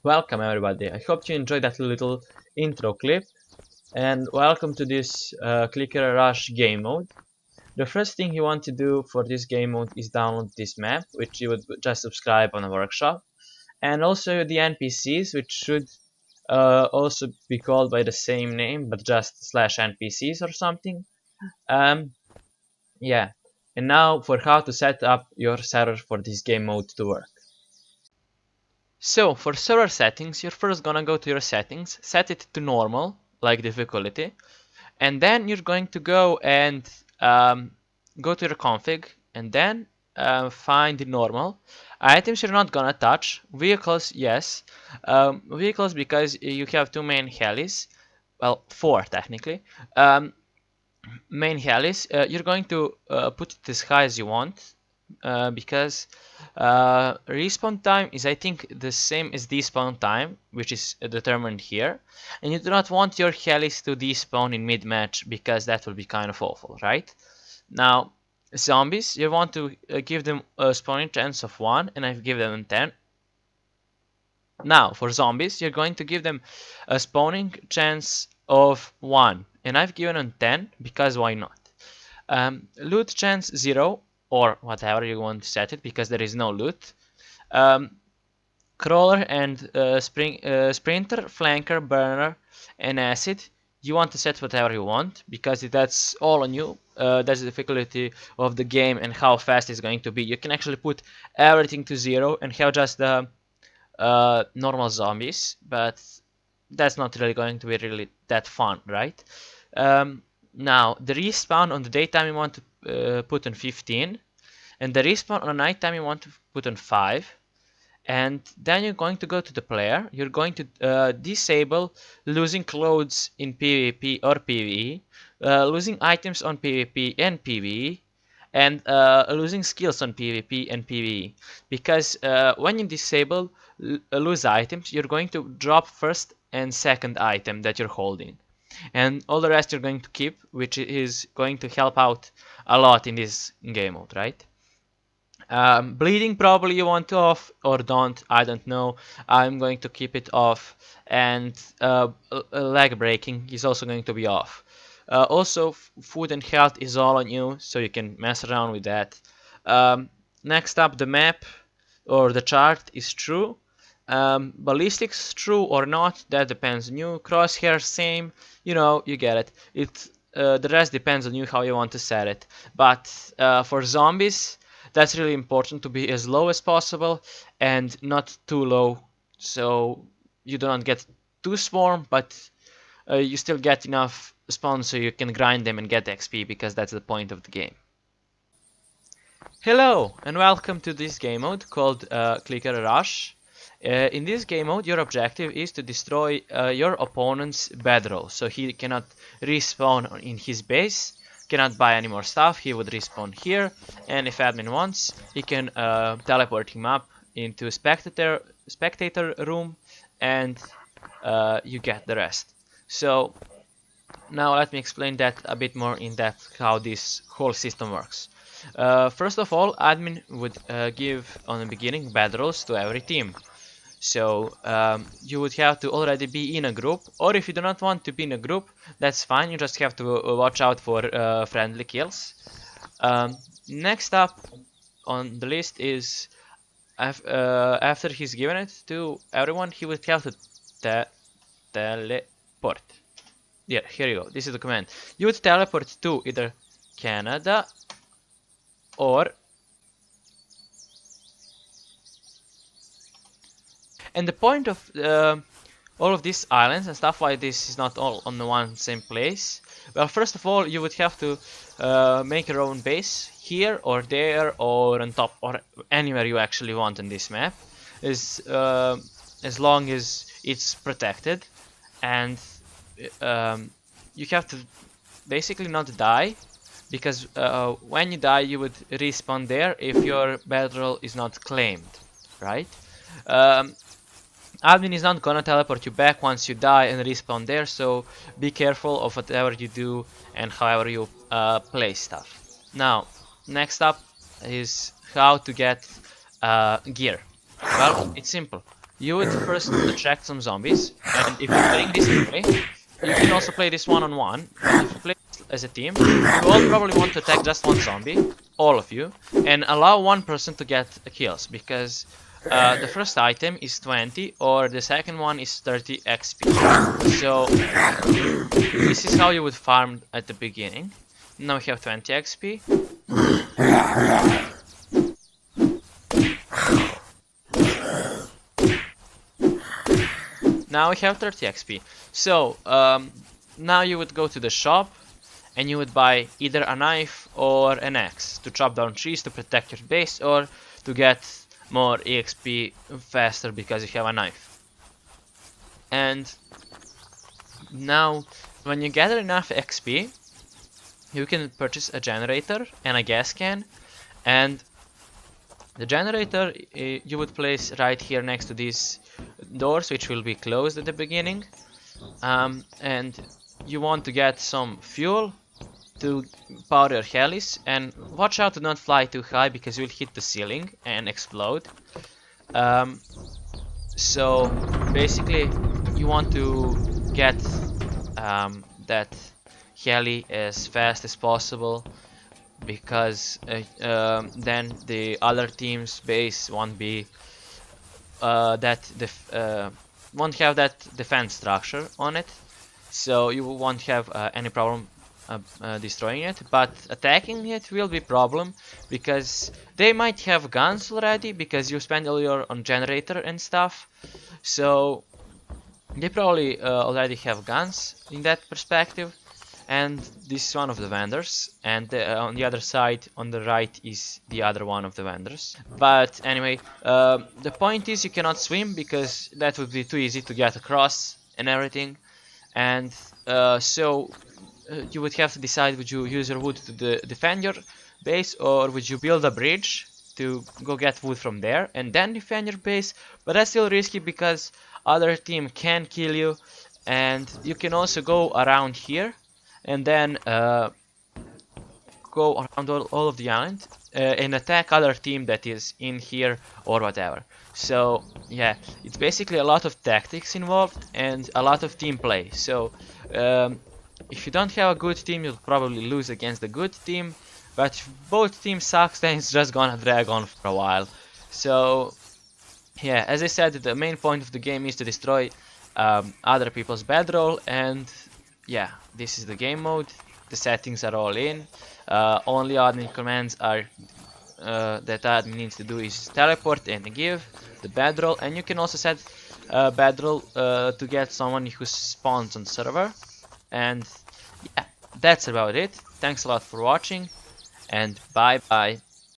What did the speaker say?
Welcome everybody, I hope you enjoyed that little intro clip, and welcome to this Clicker Rush game mode. The first thing you want to do for this game mode is download this map, which you would just subscribe on a workshop, and also the NPCs, which should also be called by the same name, but just /NPCs or something. Yeah, and now for how to set up your server for this game mode to work. So for server settings, you're first gonna go to your settings, set it to normal, like difficulty, and then you're going to go and go to your config, and then find the normal. Items you're not gonna touch. Vehicles, yes. Vehicles because you have two main helis, well, four technically. Main helis, you're going to put it as high as you want. Because respawn time is I think the same as despawn time, which is determined here, and you do not want your helis to despawn in mid-match because that will be kind of awful, right? Now zombies, you want to give them a spawning chance of 1, and I've given them 10. Now for zombies, you're going to give them a spawning chance of 1, and I've given them 10 because why not? Loot chance 0, or whatever you want to set it, because there is no loot. Crawler and sprinter, flanker, burner, and acid, you want to set whatever you want, because that's all on you. That's the difficulty of the game and how fast it's going to be. You can actually put everything to 0 and have just the normal zombies, but that's not really going to be really that fun, right? Now the respawn on the daytime you want to put on 15, and the respawn on nighttime you want to put on 5, and then you're going to go to the player. You're going to disable losing clothes in PvP or PvE, losing items on PvP and PvE, and losing skills on PvP and PvE, because when you disable lose items, you're going to drop first and second item that you're holding, and all the rest you're going to keep, which is going to help out a lot in this game mode, right? Bleeding probably you want off or don't, I don't know. I'm going to keep it off, and leg breaking is also going to be off. Also food and health is all on you, so you can mess around with that. Next up, the map or the chart is true. Ballistics true or not, that depends on you. Crosshair same, you know, you get it. The rest depends on you how you want to set it. But for zombies, that's really important to be as low as possible and not too low, so you do not get too swarm, but you still get enough spawn so you can grind them and get XP, because that's the point of the game. Hello and welcome to this game mode called Clicker Rush. In this game mode, your objective is to destroy your opponent's bedroll, so he cannot respawn in his base, cannot buy any more stuff. He would respawn here, and if admin wants, he can teleport him up into spectator room, and you get the rest. So now let me explain that a bit more in depth, how this whole system works. First of all, admin would give on the beginning bedrolls to every team. So you would have to already be in a group, or if you do not want to be in a group, that's fine, you just have to watch out for friendly kills. Next up on the list is after he's given it to everyone, he would have to teleport. Yeah, here you go, this is the command. You would teleport to either Canada or... And the point of all of these islands and stuff, why this is not all on the one same place, well, first of all, you would have to make your own base here or there or on top or anywhere you actually want on this map, as long as it's protected, and you have to basically not die, because when you die you would respawn there if your bedroll is not claimed, right? Admin is not gonna teleport you back once you die and respawn there, so be careful of whatever you do and however you play stuff. Now, next up is how to get gear. Well, it's simple. you would first attract some zombies, and if you're playing this way, you can also play this one-on-one, but if you play this as a team, you all probably want to attack just one zombie, all of you, and allow one person to get kills, because the first item is 20, or the second one is 30 XP. So, this is how you would farm at the beginning. Now we have 20 XP. Now we have 30 XP. So, now you would go to the shop and you would buy either a knife or an axe to chop down trees to protect your base, or to get more EXP faster because you have a knife. And now, when you gather enough XP, you can purchase a generator and a gas can, and the generator you would place right here next to these doors, which will be closed at the beginning, and you want to get some fuel to power your helis, and watch out to not fly too high because you'll hit the ceiling and explode. So basically you want to get that heli as fast as possible, because then the other team's base won't be won't have that defense structure on it, so you won't have any problem destroying it, but attacking it will be problem, because they might have guns already because you spend all your on generator and stuff, so they probably already have guns in that perspective. And this is one of the vendors, and on the other side on the right is the other one of the vendors. But anyway, the point is you cannot swim because that would be too easy to get across and everything, and so you would have to decide, would you use your wood to defend your base, or would you build a bridge to go get wood from there and then defend your base. But that's still risky because other team can kill you, and you can also go around here and then go around all of the island and attack other team that is in here or whatever. So yeah, it's basically a lot of tactics involved and a lot of team play. So if you don't have a good team, you'll probably lose against the good team, but if both teams suck, then it's just gonna drag on for a while. So yeah, as I said, the main point of the game is to destroy other people's bedroll, and yeah, this is the game mode. The settings are all in. Only admin commands are that admin needs to do is teleport and give the bedroll, and you can also set bedroll to get someone who spawns on server. And yeah, that's about it. Thanks a lot for watching, and bye bye.